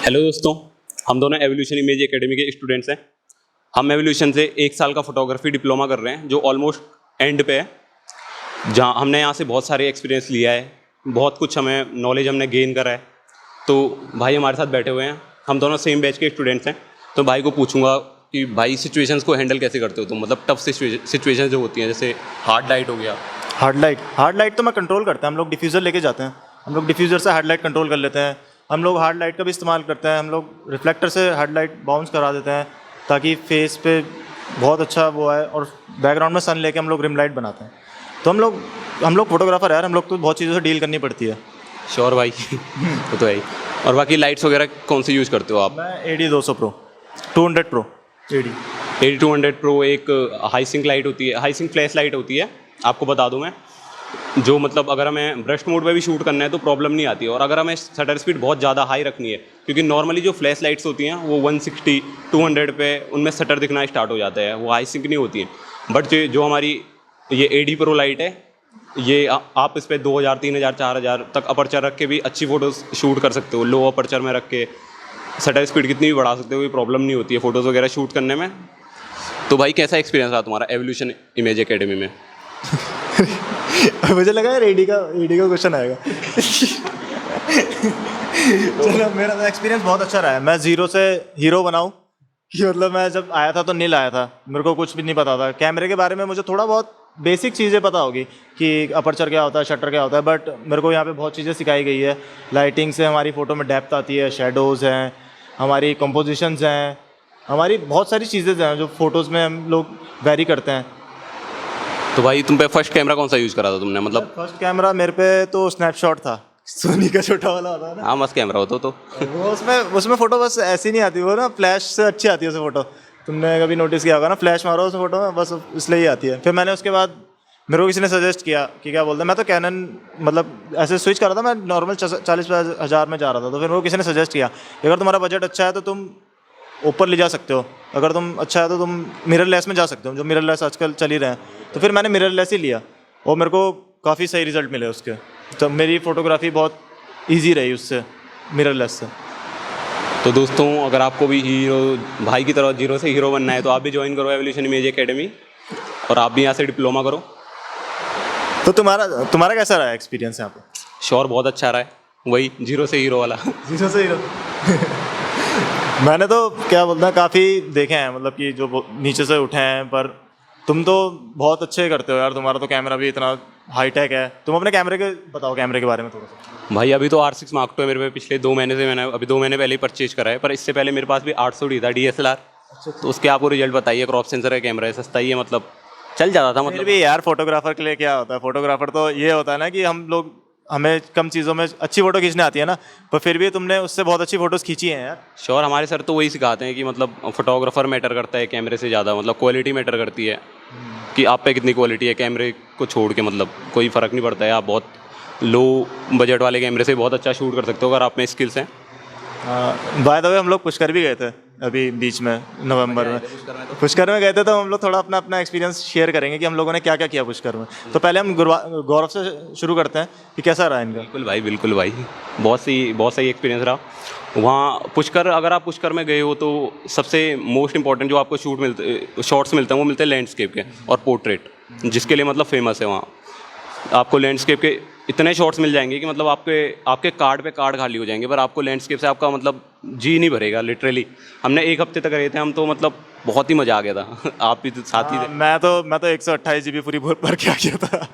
Hello दोस्तों, हम दोनों एवोल्यूशन इमेज एकेडमी के स्टूडेंट्स हैं। हम एवोल्यूशन से 1 साल का फोटोग्राफी डिप्लोमा कर रहे हैं जो ऑलमोस्ट एंड पे है, जहाँ हमने यहाँ से बहुत सारे एक्सपीरियंस लिया है, बहुत कुछ हमें नॉलेज हमने गेन करा है। तो भाई हमारे साथ बैठे हुए हैं, हम दोनों सेम बैच के स्टूडेंट्स हैं। तो भाई को पूछूंगा कि भाई सिचुएशंस को हैंडल कैसे करते हो तुम, मतलब टफ सिचुएशंस जो होती हैं, जैसे हार्ड लाइट हो गया। हार्ड लाइट तो मैं कंट्रोल करता है। हम लोग डिफ्यूज़र लेके जाते हैं, हम लोग डिफ्यूज़र से हार्ड लाइट कंट्रोल कर लेते हैं। हम लोग हार्ड लाइट का भी इस्तेमाल करते हैं। हम लोग रिफ्लेक्टर से हार्ड लाइट बाउंस करा देते हैं ताकि फेस पे बहुत अच्छा वो आए, और बैकग्राउंड में सन लेके हम लोग रिम लाइट बनाते हैं। तो हम लोग फोटोग्राफर है यार, हम लोग को बहुत चीज़ों से डील करनी पड़ती है। श्योर भाई वो तो है ही। और बाकी लाइट्स वगैरह कौन सी यूज़ करते हो आप? मैं AD200 Pro 200 Pro AD200 pro एक हाई सिंक लाइट होती है, हाई सिंक फ्लैश लाइट होती है। आपको बता दूं मैं, जो मतलब अगर हमें ब्रश मोड में भी शूट करना है तो प्रॉब्लम नहीं आती है। और अगर हमें शटर स्पीड बहुत ज़्यादा हाई रखनी है, क्योंकि नॉर्मली जो फ्लैश लाइट्स होती हैं वो 160 200 पे उनमें शटर दिखना स्टार्ट हो जाता है, वो हाई सिंक नहीं होती है। बट जो हमारी ये AD प्रो लाइट है, ये आप इस पर 2000 3000 4000 तक अपर्चर रख के भी अच्छी फ़ोटोज़ शूट कर सकते हो। लो अपर्चर में रख के शटर स्पीड कितनी भी बढ़ा सकते हो, कोई प्रॉब्लम नहीं होती है फ़ोटोज़ वगैरह शूट करने में। तो भाई कैसा एक्सपीरियंस रहा तुम्हारा एवोल्यूशन इमेज एकेडमी में? मुझे लगा यार AD का क्वेश्चन आएगा। चलो, मेरा तो एक्सपीरियंस बहुत अच्छा रहा है। मैं ज़ीरो से हीरो बनाऊँ कि मतलब मैं जब आया था तो नील आया था, मेरे को कुछ भी नहीं पता था। कैमरे के बारे में मुझे थोड़ा बहुत बेसिक चीज़ें पता होगी कि अपर्चर क्या होता है, शटर क्या होता है, बट मेरे को यहाँ पे बहुत चीज़ें सिखाई गई है। लाइटिंग से हमारी फ़ोटो में डेप्थ आती है, शेडोज़ हैं, हमारी कंपोजिशंस हैं, हमारी बहुत सारी चीज़ें हैं जो फ़ोटोज़ में हम लोग वेरी करते हैं। तो भाई तुम पे फर्स्ट कैमरा कौन सा यूज़ करा था तुमने, मतलब? फर्स्ट कैमरा मेरे पे तो स्नैपशॉट था, सोनी का छोटा वाला होता है ना। हाँ, मस्त कैमरा हो तो वो उसमें फ़ोटो बस ऐसी नहीं आती, वो ना फ्लैश से अच्छी आती है उसे फ़ोटो। तुमने कभी नोटिस किया होगा ना, फ्लैश मारो उस फोटो में, बस इसलिए ही आती है। फिर मैंने उसके बाद मेरे को किसी ने सजेस्ट किया कि क्या बोलते हैं, मैं तो कैनन मतलब ऐसे स्विच कर रहा था, मैं नॉर्मल 40,000 में जा रहा था। तो फिर मेरे को किसी ने सजेस्ट किया कि अगर तुम्हारा बजट अच्छा है तो तुम ऊपर ले जा सकते हो, अगर तुम अच्छा है तो तुम मिररलेस में जा सकते हो, जो मिररलेस आजकल चल ही रहे हैं। तो फिर मैंने मिररलेस ही लिया और मेरे को काफ़ी सही रिजल्ट मिले उसके। तो मेरी फ़ोटोग्राफी बहुत ईजी रही उससे, मिररलेस से। तो दोस्तों, अगर आपको भी हीरो भाई की तरह जीरो से हीरो बनना है तो आप भी ज्वाइन करो एवोल्यूशन इमेज एकेडमी, और आप भी यहाँ से डिप्लोमा करो। तो तुम्हारा कैसा रहा एक्सपीरियंस यहाँ पे? श्योर बहुत अच्छा रहा है, वही जीरो से हीरो वाला। जीरो से हीरो। मैंने तो क्या बोलता है, काफ़ी देखे हैं, मतलब कि जो नीचे से उठे हैं, पर तुम तो बहुत अच्छे करते हो यार। तुम्हारा तो कैमरा भी इतना हाईटेक है। तुम अपने कैमरे के बताओ, कैमरे के बारे में थोड़ा सा। भाई अभी तो R6 Mark II है मेरे पे, पिछले 2 महीने से मैंने अभी 2 महीने पहले ही परचेज करा है। पर इससे पहले मेरे पास भी 800D था DSLR। तो उसके आपको रिजल्ट बताइए, क्रॉप सेंसर का कैमरा है, सस्ता ही है, मतलब चल जाता था। फिर मतलब भी यार फोटोग्राफर के लिए क्या होता है, फोटोग्राफर तो ये होता है ना कि हमें कम चीज़ों में अच्छी फ़ोटो खींचने आती है ना, पर फिर भी तुमने उससे बहुत अच्छी फ़ोटोज़ खींची हैं यार। श्योर, हमारे सर तो वही सिखाते हैं कि मतलब फोटोग्राफर मैटर करता है कैमरे से ज़्यादा, मतलब क्वालिटी मैटर करती है कि आप पे कितनी क्वालिटी है। कैमरे को छोड़ के मतलब कोई फ़र्क नहीं पड़ता है, आप बहुत लो बजट वाले कैमरे से बहुत अच्छा शूट कर सकते हो अगर आप में स्किल्स हैं। बाय द वे, हम लोग पुष्कर भी गए थे अभी बीच में, नवंबर में। पुष्कर में गए थे तो हम लोग थोड़ा अपना एक्सपीरियंस शेयर करेंगे कि हम लोगों ने क्या क्या किया पुष्कर में। तो पहले हम गौरव से शुरू करते हैं कि कैसा रहा इनका। बिल्कुल भाई, बहुत सही एक्सपीरियंस रहा वहाँ पुष्कर। अगर आप पुष्कर में गए हो तो सबसे मोस्ट इंपॉर्टेंट जो आपको शॉट्स मिलते हैं वो मिलते हैं लैंडस्केप के और पोर्ट्रेट, जिसके लिए मतलब फेमस है वहाँ। आपको लैंडस्केप के इतने शॉट्स मिल जाएंगे कि मतलब आपके कार्ड पे कार्ड खाली हो जाएंगे, पर आपको लैंडस्केप से आपका मतलब जी नहीं भरेगा लिटरली। हमने 1 हफ्ते तक रहे थे हम, तो मतलब बहुत ही मज़ा आ गया था। आप भी तो साथ ही थे। मैं तो 128 GB पूरी भर के आ गया था।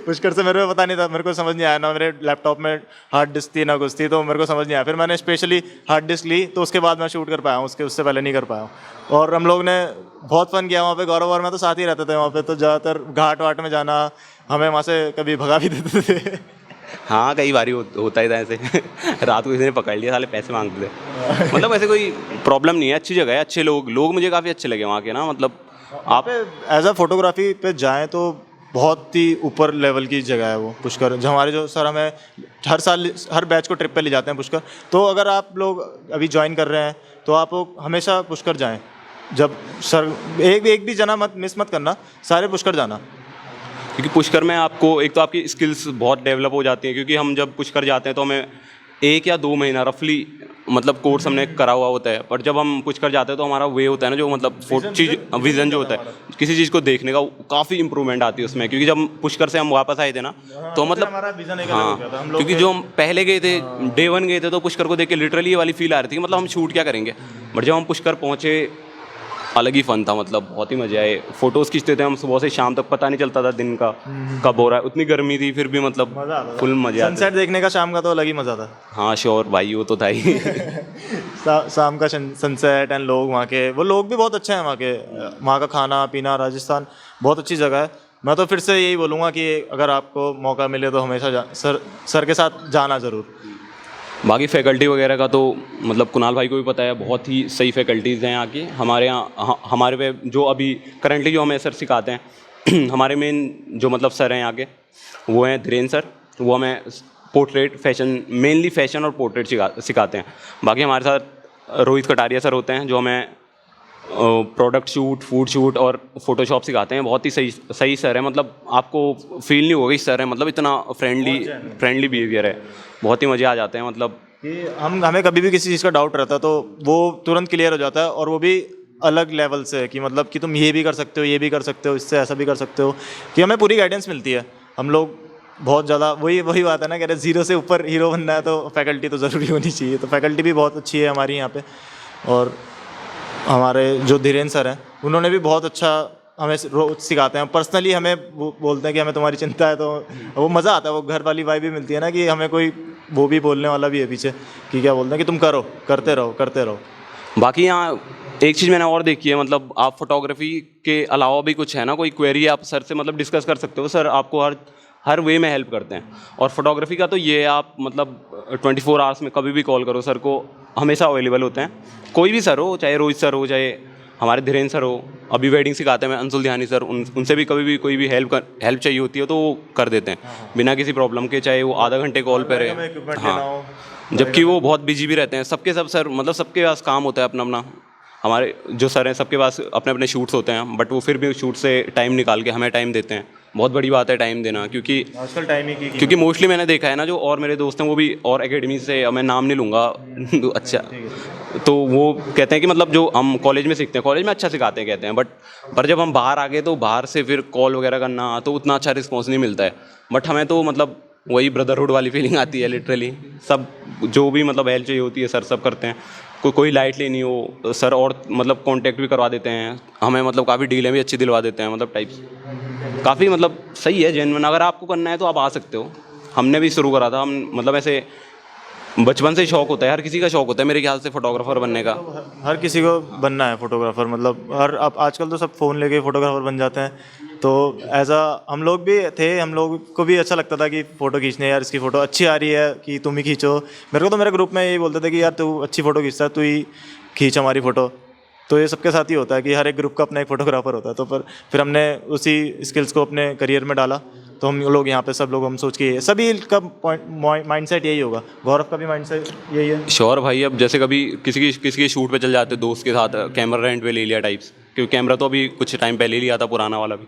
पुष्कर से मेरे को पता नहीं था, मेरे को समझ नहीं आया ना, मेरे लैपटॉप में हार्ड डिस्क थी ना कुछ थी, तो मेरे को समझ नहीं आया। फिर मैंने स्पेशली हार्ड डिस्क ली, तो उसके बाद मैं शूट कर पाया हूँ, उससे पहले नहीं कर पाया हूँ। और हम लोग ने बहुत फन किया वहाँ पे। गौरव और मैं तो साथ ही रहते थे वहाँ पे, तो ज़्यादातर घाट वाट में जाना, हमें वहाँ से कभी भगा भी देते थे। हाँ, कई बार होता ही था ऐसे। रात को किसी ने पकड़ लिया, साले पैसे मांगते थे। मतलब ऐसे कोई प्रॉब्लम नहीं है, अच्छी जगह है, अच्छे लोग मुझे काफ़ी अच्छे लगे वहाँ के ना। मतलब आप एज अ फोटोग्राफी पे जाएँ तो बहुत ही ऊपर लेवल की जगह है वो पुष्कर। जो हमारे जो सर हमें हर साल हर बैच को ट्रिप पे ले जाते हैं पुष्कर। तो अगर आप लोग अभी ज्वाइन कर रहे हैं तो आप लोग हमेशा पुष्कर जाएं। जब सर एक भी जना मिस मत करना, सारे पुष्कर जाना। क्योंकि पुष्कर में आपको एक तो आपकी स्किल्स बहुत डेवलप हो जाती हैं, क्योंकि हम जब पुष्कर जाते हैं तो हमें 1 या 2 महीना रफली मतलब कोर्स हमने करा हुआ होता है, पर जब हम पुश कर जाते हैं तो हमारा वे होता है ना, जो मतलब चीज़ विजन जो होता है किसी चीज़ को देखने का, काफ़ी इंप्रूवमेंट आती है उसमें। क्योंकि जब पुष्कर से हम वापस आए थे ना, तो मतलब हमारा विजन एक अलग हाँ, हो गया था। हम लोग क्योंकि जो हम पहले गए थे, डे 1 गए थे, तो पुष्कर को देख के लिटरली ये वाली फील आ रही थी कि मतलब हम शूट क्या करेंगे। बट जब हम पुष्कर पहुँचे, अलग ही फन था, मतलब बहुत ही मजे आए। फोटोज़ खींचते थे हम सुबह से शाम तक, पता नहीं चलता था दिन का कब हो रहा है। उतनी गर्मी थी फिर भी मतलब मज़ा आता था। फुल मजे आते। सनसेट देखने का शाम का तो अलग ही मज़ा था। हाँ श्योर भाई, वो तो था ही। शाम का सनसेट एंड लोग वहाँ के, वो लोग भी बहुत अच्छे हैं वहाँ के। वहाँ का खाना पीना, राजस्थान बहुत अच्छी जगह है। मैं तो फिर से यही बोलूँगा कि अगर आपको मौका मिले तो हमेशा सर के साथ जाना ज़रूर। बाकी फैकल्टी वगैरह का तो मतलब कुणाल भाई को भी पता है, बहुत ही सही फैकल्टीज़ हैं यहाँ की। हमारे यहाँ हमारे पे जो अभी करंटली जो हमें सर सिखाते हैं हमारे मेन जो मतलब सर हैं यहाँ के, वो हैं धीरेन्द्र सर। वो हमें पोर्ट्रेट फैशन, मेनली फैशन और पोर्ट्रेट सिखाते हैं। बाकी हमारे साथ रोहित कटारिया सर होते हैं, जो हमें प्रोडक्ट शूट, फूड शूट और फोटोशॉप सिखाते हैं। बहुत ही सही सर है, मतलब आपको फील नहीं होगा कि सर है, मतलब इतना फ्रेंडली बिहेवियर है, बहुत ही मज़े आ जाते हैं। मतलब कि हमें कभी भी किसी चीज़ का डाउट रहता है तो वो तुरंत क्लियर हो जाता है, और वो भी अलग लेवल से, कि मतलब कि तुम ये भी कर सकते हो, ये भी कर सकते हो, इससे ऐसा भी कर सकते हो, कि हमें पूरी गाइडेंस मिलती है। हम लोग बहुत ज़्यादा वही बात है ना, कह रहे ज़ीरो से ऊपर हीरो बनना है तो फैकल्टी तो ज़रूरी होनी चाहिए। तो फैकल्टी भी बहुत अच्छी है हमारी यहाँ पे। और हमारे जो धीरेन्द्र सर हैं, उन्होंने भी बहुत अच्छा हमें रोज सिखाते हैं। पर्सनली हमें वो बोलते हैं कि हमें तुम्हारी चिंता है, तो वो मज़ा आता है, वो घर वाली वाइब भी मिलती है ना, कि हमें कोई वो भी बोलने वाला भी है पीछे कि क्या बोलते हैं कि तुम करो, करते रहो। बाकी यहाँ एक चीज़ मैंने और देखी है, मतलब आप फोटोग्राफी के अलावा भी कुछ है ना, कोई क्वेरी आप सर से मतलब डिस्कस कर सकते हो। सर आपको हर वे में हेल्प करते हैं। और फोटोग्राफी का तो ये है, आप मतलब 24 आवर्स में कभी भी कॉल करो, सर को हमेशा अवेलेबल होते हैं। कोई भी सर हो, चाहे रोहित सर हो, चाहे हमारे धीरेन्द्र सर हो, अभी वेडिंग सिखाते हैं अंशुल ध्यानी सर, उनसे भी कभी भी कोई भी हेल्प चाहिए होती है तो वो कर देते हैं बिना किसी प्रॉब्लम के, चाहे वो आधा घंटे कॉल पे रहे। हाँ, जबकि वो बहुत बिजी भी रहते हैं। सबके सब सर, मतलब सबके पास काम होता है अपना अपना। हमारे जो सर हैं सबके पास अपने अपने शूट्स होते हैं, बट वो फिर भी शूट से टाइम निकाल के हमें टाइम देते हैं। बहुत बड़ी बात है टाइम देना, क्योंकि आजकल टाइम ही की क्योंकि मोस्टली मैंने देखा है ना, जो और मेरे दोस्त हैं वो भी और एकेडमी से, मैं नाम नहीं लूँगा अच्छा, तो वो कहते हैं कि मतलब जो हम कॉलेज में सीखते हैं, कॉलेज में अच्छा सिखाते हैं कहते हैं, पर जब हम बाहर आ गए तो बाहर से फिर कॉल वगैरह करना तो उतना अच्छा रिस्पॉन्स नहीं मिलता है। बट हमें तो मतलब वही ब्रदरहुड वाली फीलिंग आती है लिटरली। सब जो भी मतलब हेल्प चाहिए होती है सर सब करते हैं। कोई लाइट लेनी हो सर, और मतलब कांटेक्ट भी करवा देते हैं हमें, मतलब काफ़ी डीलें भी अच्छी दिलवा देते हैं, मतलब टाइप्स काफ़ी मतलब सही है, जेन्युइन। अगर आपको करना है तो आप आ सकते हो। हमने भी शुरू करा था, हम मतलब ऐसे बचपन से ही शौक होता है, हर किसी का शौक होता है मेरे ख्याल से फोटोग्राफर बनने का। हर किसी को बनना है फोटोग्राफर, मतलब हर अब आजकल तो सब फ़ोन लेके फोटोग्राफर बन जाते हैं। तो हम लोग भी थे, हम लोग को भी अच्छा लगता था कि फ़ोटो खींचने, यार इसकी फ़ोटो अच्छी आ रही है कि तुम ही खींचो। मेरे को तो मेरे ग्रुप में यही बोलते थे कि यार तू अच्छी फ़ोटो खींचता है, तू ही खींच हमारी फ़ोटो। तो ये सबके साथ ही होता है कि हर एक ग्रुप का अपना एक फ़ोटोग्राफर होता है। तो फिर हमने उसी स्किल्स को अपने करियर में डाला। तो हम लोग यहाँ पे सब लोग हम सोच के, सभी का माइंडसेट यही होगा, गौरव का भी माइंडसेट यही है। श्योर भाई, अब जैसे कभी किसी के शूट पे चल जाते दोस्त के साथ, कैमरा रेंट पे ले लिया टाइप्स, क्योंकि कैमरा तो अभी कुछ टाइम पहले लिया था पुराना वाला भी।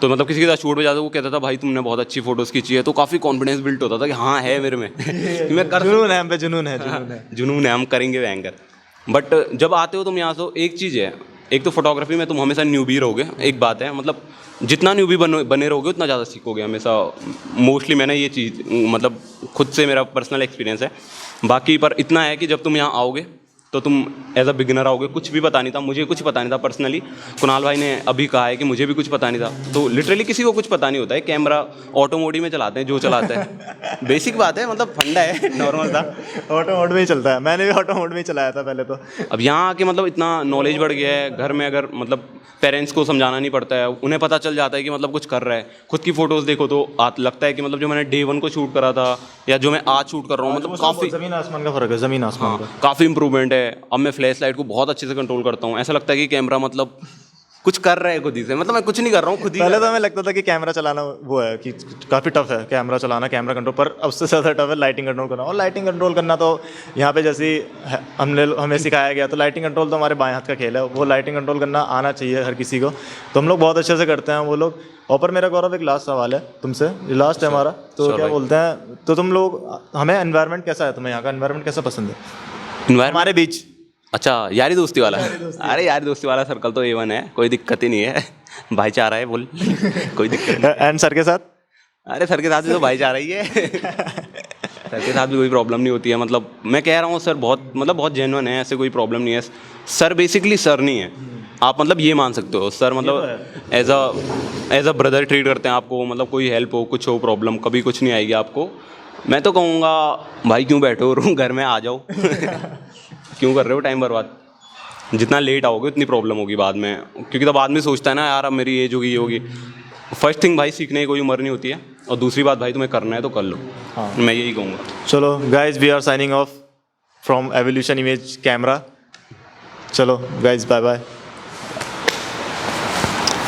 तो मतलब किसी के साथ शूट पे जाते वो कहता था भाई तुमने बहुत अच्छी फोटोज़ खींची है, तो काफ़ी कॉन्फिडेंस बिल्ट होता था कि हाँ है मेरे में मैं कर, जुनून है हम पे, जुनून है, हम करेंगे बैंकर। बट जब आते हो तुम यहाँ तो एक चीज़ है, एक तो फोटोग्राफी में तुम हमेशा न्यूबी रहोगे, एक बात है, मतलब जितना न्यूबी बने रहोगे उतना ज़्यादा सीखोगे हमेशा। मोस्टली मैंने ये चीज़ मतलब खुद से, मेरा पर्सनल एक्सपीरियंस है। बाकी पर इतना है कि जब तुम यहाँ आओगे तो तुम एज अ बिगिनर आओगे, कुछ भी पता नहीं था, मुझे कुछ पता नहीं था पर्सनली। कुणाल भाई ने अभी कहा है कि मुझे भी कुछ पता नहीं था, तो लिटरली किसी को कुछ पता नहीं होता है। कैमरा ऑटो मोड में चलाते हैं जो चलाते हैं बेसिक बात है, मतलब फंडा है, नॉर्मल था। ऑटो मोड में ही चलता है, मैंने भी ऑटो मोड में ही चलाया था पहले तो। अब यहाँ आके मतलब इतना नॉलेज बढ़ गया है, घर में अगर मतलब पेरेंट्स को समझाना नहीं पड़ता है, उन्हें पता चल जाता है कि मतलब कुछ कर रहा है। खुद की फ़ोटोज़ देखो तो लगता है कि मतलब जो मैंने डे 1 को शूट करा था या जो मैं आज शूट कर रहा हूँ, मतलब काफ़ी ज़मीन आसमान का फ़र्क है, ज़मीन आसमान का। काफ़ी इंप्रूवमेंट है। अब मैं फ्लैश लाइट को बहुत अच्छे से कंट्रोल करता हूँ, ऐसा लगता है कि कैमरा मतलब कुछ कर रहा है खुद ही से, मतलब मैं कुछ नहीं कर रहा हूँ, खुद ही। पहले तो हमें लगता था कि कैमरा चलाना वो है कि काफ़ी टफ है कैमरा चलाना, कैमरा कंट्रोल, पर अब उससे ज़्यादा टफ है लाइटिंग कंट्रोल करना। और लाइटिंग कंट्रोल करना तो यहाँ पे जैसे हमें सिखाया गया, तो लाइटिंग कंट्रोल तो हमारे बाएं हाथ का खेल है, वो लाइटिंग कंट्रोल करना आना चाहिए हर किसी को। तो हम लोग बहुत अच्छे से करते हैं वो लोग। और पर मेरा गौरव एक लास्ट सवाल है तुमसे, लास्ट है हमारा, तो क्या बोलते हैं, तो तुम लोग, हमें एनवायरनमेंट कैसा है, तुम्हें यहाँ का एनवायरनमेंट कैसा पसंद है? इन्वायरमेंट हमारे बीच। अच्छा, यारी दोस्ती वाला। अरे यारी दोस्ती वाला सर्कल तो A1 है, कोई दिक्कत ही नहीं है। भाईचारा है बोल। कोई दिक्कत नहीं। एंड सर के साथ? अरे सर के साथ भी तो भाईचारा ही है। सर के साथ भी कोई प्रॉब्लम नहीं होती है, मतलब मैं कह रहा हूँ सर बहुत मतलब बहुत जेन्युइन है, ऐसे कोई प्रॉब्लम नहीं है। सर बेसिकली सर नहीं है, आप मतलब ये मान सकते हो सर मतलब एज अ ब्रदर ट्रीट करते हैं आपको, मतलब कोई हेल्प हो कुछ हो प्रॉब्लम कभी कुछ नहीं आएगी आपको। मैं तो कहूँगा भाई क्यों बैठे हो रूम, घर में आ जाओ। क्यों कर रहे हो टाइम बर्बाद, जितना लेट आओगे उतनी प्रॉब्लम होगी बाद में, क्योंकि तब आदमी सोचता है ना यार अब मेरी एज होगी ये होगी। फर्स्ट थिंग भाई सीखने की कोई उम्र नहीं होती है, और दूसरी बात भाई तुम्हें करना है तो कर लो। हाँ। मैं यही कहूँगा। चलो guys we are signing off from evolution image camera. चलो गाइज बाय बाय।